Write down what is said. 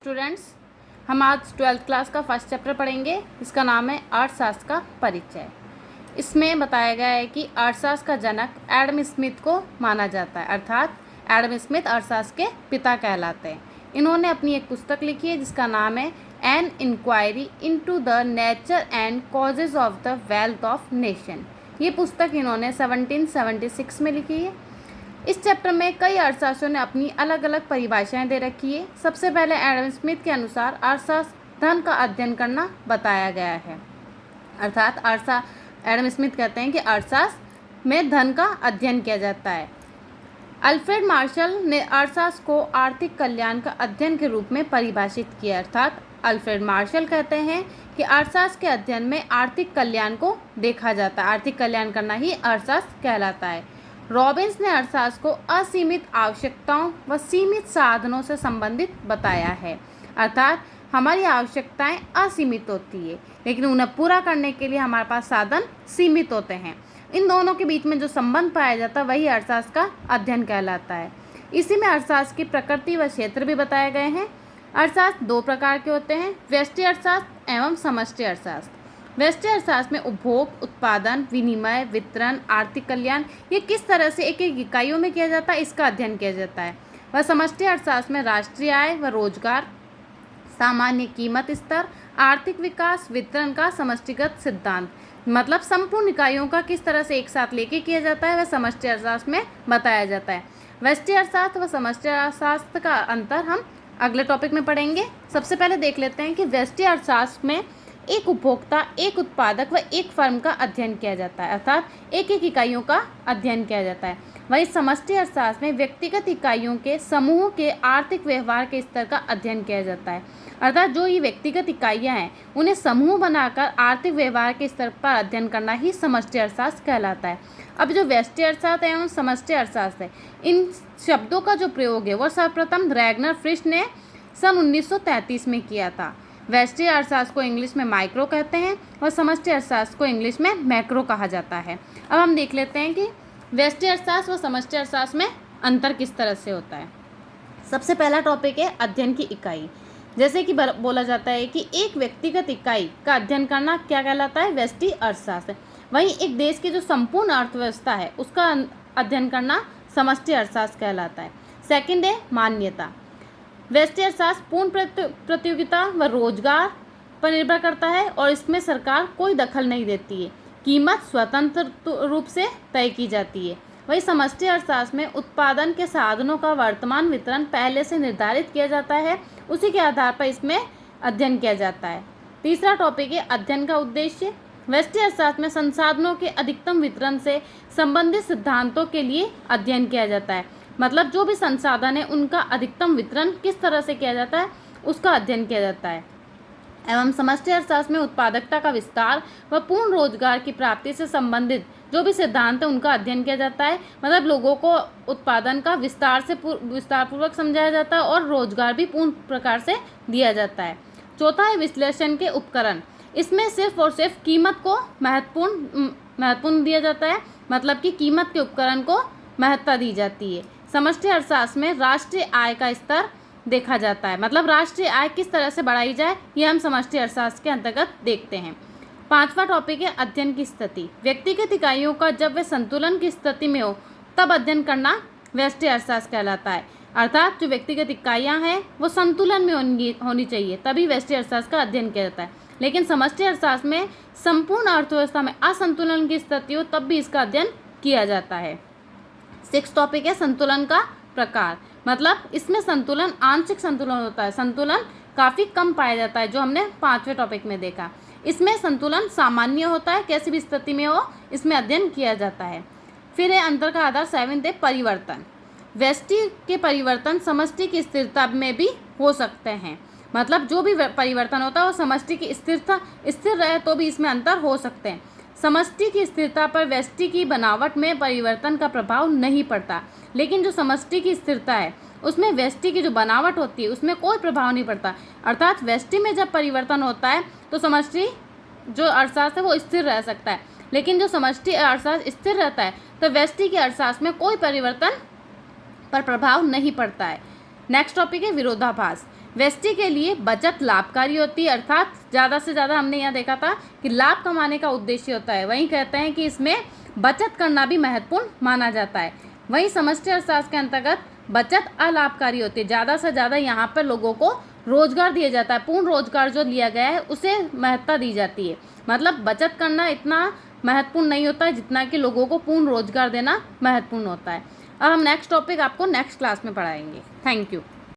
Students, हम आज 12th class का फर्स्ट चैप्टर पढ़ेंगे। इसका नाम है अर्थशास्त्र का परिचय। इसमें बताया गया है कि अर्थशास्त्र का जनक एडम स्मिथ को माना जाता है, अर्थात एडम स्मिथ अर्थशास्त्र के पिता कहलाते हैं। इन्होंने अपनी एक पुस्तक लिखी है जिसका नाम है an inquiry into the nature and causes of the wealth of nation. ये पुस्तक इन्होंने 1776 में लिखी है। इस चैप्टर में कई अर्थशास्त्रियों ने अपनी अलग अलग परिभाषाएं दे रखी है। सबसे पहले एडम स्मिथ के अनुसार अर्थशास्त्र धन का अध्ययन करना बताया गया है, अर्थात एडम स्मिथ कहते हैं कि अर्थशास्त्र में धन का अध्ययन किया जाता है। अल्फ्रेड मार्शल ने अर्थशास्त्र को आर्थिक कल्याण का अध्ययन के रूप में परिभाषित किया, अर्थात अल्फ्रेड मार्शल कहते हैं कि अर्थशास्त्र के अध्ययन में आर्थिक कल्याण को देखा जाता है, आर्थिक कल्याण करना ही अर्थशास्त्र कहलाता है। रॉबिन्स ने अर्थशास्त्र को असीमित आवश्यकताओं व सीमित साधनों से संबंधित बताया है, अर्थात हमारी आवश्यकताएं असीमित होती है लेकिन उन्हें पूरा करने के लिए हमारे पास साधन सीमित होते हैं। इन दोनों के बीच में जो संबंध पाया जाता है वही अर्थशास्त्र का अध्ययन कहलाता है। इसी में अर्थशास्त्र की प्रकृति व क्षेत्र भी बताए गए हैं। अर्थशास्त्र दो प्रकार के होते हैं, व्यष्टि अर्थशास्त्र एवं समष्टि अर्थशास्त्र। व्यष्टि अर्थशास्त्र में उपभोग, उत्पादन, विनिमय, वितरण, आर्थिक कल्याण ये किस तरह से एक एक इकाइयों में किया जाता है इसका अध्ययन किया जाता है। वह समष्टि अर्थशास्त्र में राष्ट्रीय आय व रोजगार, सामान्य कीमत स्तर, आर्थिक विकास, वितरण का समष्टिगत सिद्धांत, मतलब संपूर्ण इकाइयों का किस तरह से एक साथ लेके किया जाता है वह समष्टि अर्थशास्त्र में बताया जाता है। व्यष्टि अर्थशास्त्र व समष्टि अर्थशास्त्र का अंतर हम अगले टॉपिक में पढ़ेंगे। सबसे पहले देख लेते हैं कि व्यष्टि अर्थशास्त्र में एक उपभोक्ता, एक उत्पादक व एक फर्म का अध्ययन किया जाता है, अर्थात एक एक इकाइयों का अध्ययन किया जाता है। वहीं समष्टि अर्थशास्त्र में व्यक्तिगत इकाइयों के समूह के आर्थिक व्यवहार के स्तर का अध्ययन किया जाता है, अर्थात जो ये व्यक्तिगत इकाइयां हैं उन्हें समूह बनाकर आर्थिक व्यवहार के स्तर पर अध्ययन करना ही समष्टि अर्थशास्त्र कहलाता है। अब जो व्यष्टि अर्थशास्त्र एवं समष्टि अर्थशास्त्र है, इन शब्दों का जो प्रयोग है वह सर्वप्रथम रैगनर फ्रिश ने सन 1933 में किया था। व्यष्टि अर्थशास्त्र को इंग्लिश में माइक्रो कहते हैं और समष्टि अर्थशास्त्र को इंग्लिश में मैक्रो कहा जाता है। अब हम देख लेते हैं कि व्यष्टि अर्थशास्त्र व समष्टि अर्थशास्त्र में अंतर किस तरह से होता है। सबसे पहला टॉपिक है अध्ययन की इकाई। जैसे कि बोला जाता है कि एक व्यक्तिगत इकाई का अध्ययन करना क्या कहलाता है, व्यष्टि अर्थशास्त्र। वहीं एक देश की जो संपूर्ण अर्थव्यवस्था है उसका अध्ययन करना समष्टि अर्थशास्त्र कहलाता है। सेकंड है मान्यता। व्यष्टि अर्थशास्त्र पूर्ण प्रतियोगिता व रोजगार पर निर्भर करता है और इसमें सरकार कोई दखल नहीं देती है, कीमत स्वतंत्र रूप से तय की जाती है। वही समष्टि अर्थशास्त्र में उत्पादन के साधनों का वर्तमान वितरण पहले से निर्धारित किया जाता है, उसी के आधार पर इसमें अध्ययन किया जाता है। तीसरा टॉपिक है अध्ययन का उद्देश्य। व्यष्टि अर्थशास्त्र में संसाधनों के अधिकतम वितरण से संबंधित सिद्धांतों के लिए अध्ययन किया जाता है, मतलब जो भी संसाधन है उनका अधिकतम वितरण किस तरह से किया जाता है उसका अध्ययन किया जाता है। एवं समष्टि अर्थशास्त्र में उत्पादकता का विस्तार व पूर्ण रोजगार की प्राप्ति से संबंधित जो भी सिद्धांत है उनका अध्ययन किया जाता है, मतलब लोगों को उत्पादन का विस्तारपूर्वक समझाया जाता है और रोजगार भी पूर्ण प्रकार से दिया जाता है। चौथा है विश्लेषण के उपकरण। इसमें सिर्फ और सिर्फ कीमत को महत्वपूर्ण दिया जाता है, मतलब कि कीमत के उपकरण को महत्ता दी जाती है। समष्टि अर्थशास्त्र में राष्ट्रीय आय का स्तर देखा जाता है, मतलब राष्ट्रीय आय किस तरह से बढ़ाई जाए ये हम समष्टि अर्थशास्त्र के अंतर्गत देखते हैं। पांचवा टॉपिक है अध्ययन की स्थिति। व्यक्तिगत इकाइयों का जब वे संतुलन की स्थिति में हो तब अध्ययन करना व्यष्टि अर्थशास्त्र कहलाता है, अर्थात जो व्यक्तिगत इकाइयाँ हैं वो संतुलन में होनी चाहिए तभी व्यष्टि अर्थशास्त्र का अध्ययन किया जाता है। लेकिन समष्टि अर्थशास्त्र में संपूर्ण अर्थव्यवस्था में असंतुलन की स्थिति हो तब भी इसका अध्ययन किया जाता है। 6 टॉपिक है संतुलन का प्रकार, मतलब इसमें संतुलन आंशिक संतुलन होता है, संतुलन काफ़ी कम पाया जाता है जो हमने 5वें टॉपिक में देखा। इसमें संतुलन सामान्य होता है, कैसी भी स्थिति में हो इसमें अध्ययन किया जाता है। फिर है अंतर का आधार 7 है परिवर्तन। व्यष्टि के परिवर्तन समष्टि की स्थिरता में भी हो सकते हैं, मतलब जो भी परिवर्तन होता है वो समष्टि की स्थिर रहे तो भी इसमें अंतर हो सकते हैं। समष्टि की स्थिरता पर व्यष्टि की बनावट में परिवर्तन का प्रभाव नहीं पड़ता, लेकिन जो समष्टि की स्थिरता है उसमें व्यष्टि की जो बनावट होती है उसमें कोई प्रभाव नहीं पड़ता, अर्थात व्यष्टि में जब परिवर्तन होता है तो समष्टि जो अर्थशास्त्र है वो स्थिर रह सकता है, लेकिन जो समष्टि अर्थशास्त्र स्थिर रहता है तो व्यष्टि के अर्थशास्त्र में कोई परिवर्तन पर प्रभाव नहीं पड़ता है। नेक्स्ट टॉपिक है विरोधाभास। व्यष्टि के लिए बचत लाभकारी होती है, अर्थात ज़्यादा से ज़्यादा हमने यहाँ देखा था कि लाभ कमाने का उद्देश्य होता है, वहीं कहते हैं कि इसमें बचत करना भी महत्वपूर्ण माना जाता है। वहीं समष्टि अर्थशास्त्र के अंतर्गत बचत अलाभकारी होती है, ज़्यादा से ज़्यादा यहाँ पर लोगों को रोजगार दिया जाता है, पूर्ण रोजगार जो लिया गया है उसे महत्ता दी जाती है। मतलब बचत करना इतना महत्वपूर्ण नहीं होता है जितना कि लोगों को पूर्ण रोजगार देना महत्वपूर्ण होता है। अब हम नेक्स्ट टॉपिक आपको नेक्स्ट क्लास में पढ़ाएंगे। Thank you.